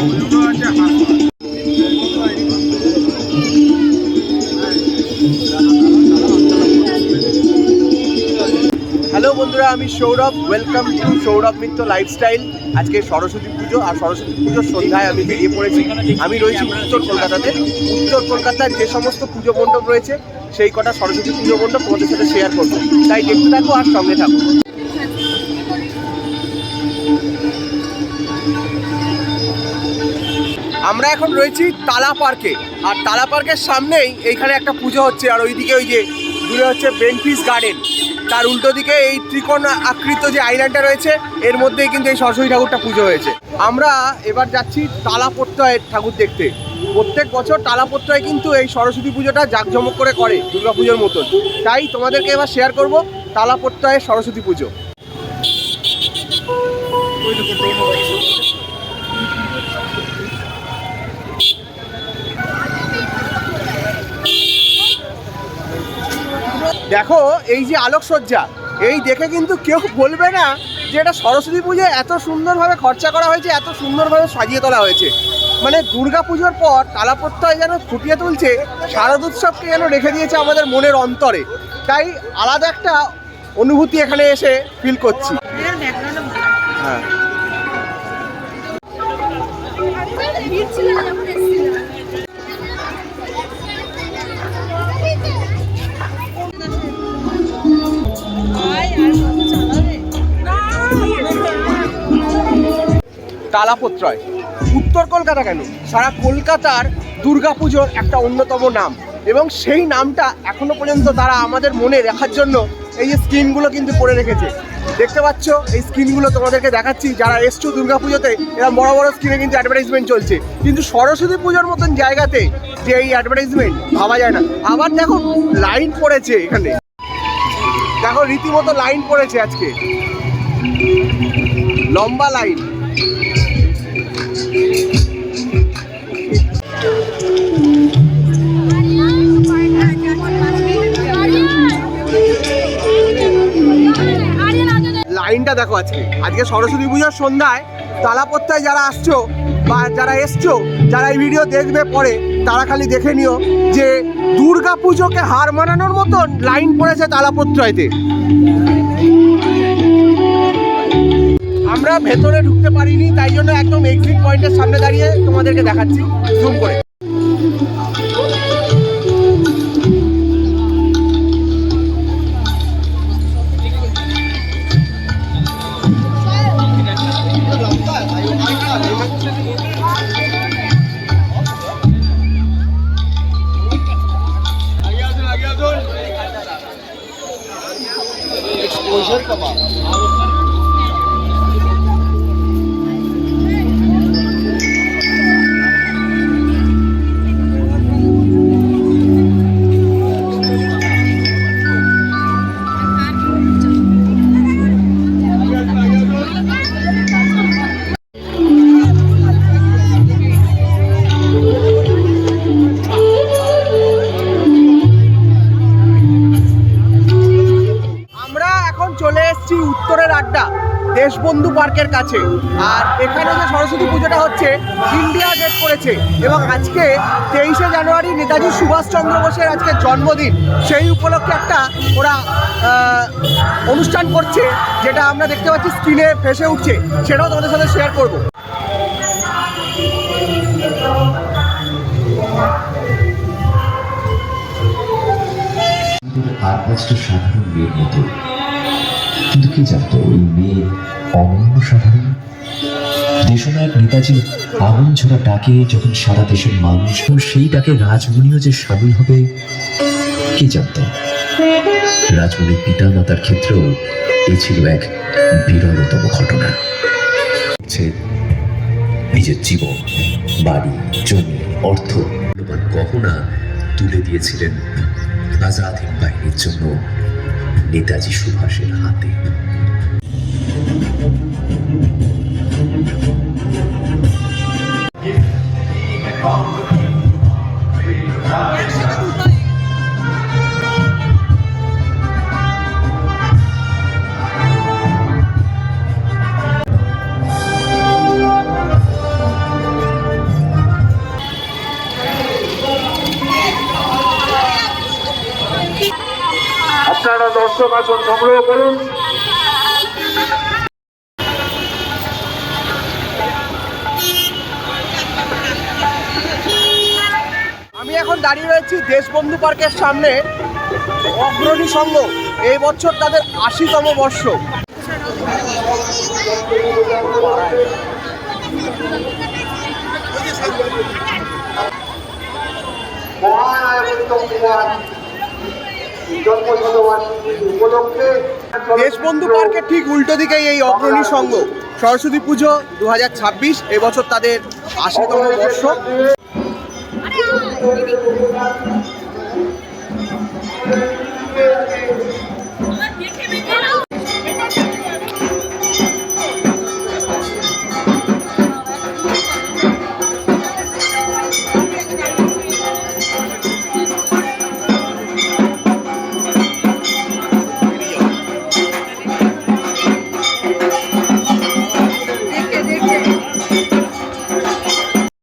Hello বন্ধুরা, আমি Sourav. Welcome to Sourav Mitra lifestyle. আজকে সরস্বতী পুজো, আর সরস্বতী পুজোর সন্ধ্যায় আমি বেরিয়ে পড়েছি। আমি রয়েছি উত্তর কলকাতাতে। উত্তর কলকাতার যে সমস্ত পুজো মণ্ডপ রয়েছে সেই কটা সরস্বতী পুজো মণ্ডপ তোমাদের সাথে শেয়ার করবো, তাই দেখতে থাকো আর সঙ্গে থাকো। আমরা এখন রয়েছি তালা পার্কে, আর তালা পার্কের সামনেই এইখানে একটা পুজো হচ্ছে, আর ওইদিকে ওই যে দূরে হচ্ছে বেনফিস গার্ডেন, তার উল্টো দিকে এই ত্রিকোণ আকৃত যে আইল্যান্ডটা রয়েছে এর মধ্যেই কিন্তু এই সরস্বতী ঠাকুরটা পুজো হয়েছে। আমরা এবার যাচ্ছি তালাপত্রয়ের ঠাকুর দেখতে। প্রত্যেক বছর তালাপত্রয় কিন্তু এই সরস্বতী পুজোটা জাঁকজমক করে দুর্গা পুজোর মতন, তাই তোমাদেরকে এবার শেয়ার করব তালাপত্রয়ের সরস্বতী পুজো। দেখো এই যে আলোকসজ্জা, এই দেখে কিন্তু কেউ বলবে না যে এটা সরস্বতী পুজোয় এত সুন্দরভাবে খরচা করা হয়েছে, এত সুন্দরভাবে সাজিয়ে তোলা হয়েছে। মানে দুর্গা পুজোর পর তালাপত্রয় যেন ফুটিয়ে তুলছে, শারদোৎসবকে যেন রেখে দিয়েছে আমাদের মনের অন্তরে। তাই আলাদা একটা অনুভূতি এখানে এসে ফিল করছি। হ্যাঁ, তালাপত্রয় উত্তর কলকাতা কেন, সারা কলকাতার দুর্গাপুজোর একটা অন্যতম নাম, এবং সেই নামটা এখনো পর্যন্ত তারা আমাদের মনে রাখার জন্য এই যে স্ক্রিনগুলো কিন্তু করে রেখেছে। দেখতে পাচ্ছ এই স্ক্রিনগুলো তোমাদেরকে দেখাচ্ছি। যারা এসছো দুর্গাপুজোতে, এরা বড় বড় স্ক্রিনে কিন্তু অ্যাডভার্টাইজমেন্ট চলছে, কিন্তু সরস্বতী পুজোর মতন জায়গাতে যে এই অ্যাডভার্টাইজমেন্ট ভাবা যায় না। আবার দেখো লাইন পড়েছে এখানে, দেখো রীতিমতো লাইন পড়েছে আজকে, লম্বা লাইন। লাইনটা দেখো আজকে সরস্বতী পুজোর সন্ধ্যায় তালাপত্রয় যারা আসছো বা যারা এসছো, যারা এই ভিডিও দেখবে পরে, তারা খালি দেখে নিও যে দুর্গা পুজোকে হার মানানোর মতন লাইন পড়েছে তালাপত্রয়তে। আমরা ভেতরে ঢুকতে পারিনি, তাই জন্য একদম এক্সিট পয়েন্টের সামনে দাঁড়িয়ে তোমাদেরকে দেখাচ্ছি জুম করে। উত্তরের আড্ডা দেশবন্ধু পার্কের কাছে, আর এখানে যে সরস্বতী পুজোটা হচ্ছে ইন্ডিয়া গেট করেছে, এবং আজকে 23শে জানুয়ারি নেতাজি সুভাষচন্দ্র বোসের আজকে জন্মদিন। সেই উপলক্ষে একটা ওরা অনুষ্ঠান করছে, যেটা আমরা দেখতে পাচ্ছি স্ক্রিনে ভেসে উঠছে, সেটাও তোমাদের সাথে শেয়ার করব। আর পাঁচটা সাধারণ মেয়ের মতো, কিন্তু কি জানতো ওই মেয়ে অনন্য সাধারণ? দেশনায়ক নেতাজি আগুন ছোড়া ডাকে যখন সারা দেশের মানুষ, সেই ডাকে রাজমণিও যে সামিল হবে কি জানত? রাজমণির পিতা মাতার ক্ষেত্রেও এ ছিল এক বিরলতম ঘটনা। নিজের জীবন, বাড়ি, জমি, অর্থ, মূল্যবান গহনা তুলে দিয়েছিলেন আজাদ হিন্দ বাহিনীর জন্য নেতাজি সুভাষের হাতে। দর্শক আসন সংগ্রহ করুন। আমি এখন দাঁড়িয়ে রয়েছি দেশবন্ধু পার্কের সামনে। অগ্রণী সংঘ এই বছর তাদের ৮০তম বর্ষ। দেশবন্ধু পার্কের ঠিক উল্টো দিকেই এই অগ্রণী সংঘ। সরস্বতী পুজো 2026 এবছর তাদের ৮০তম বর্ষ। Thank you.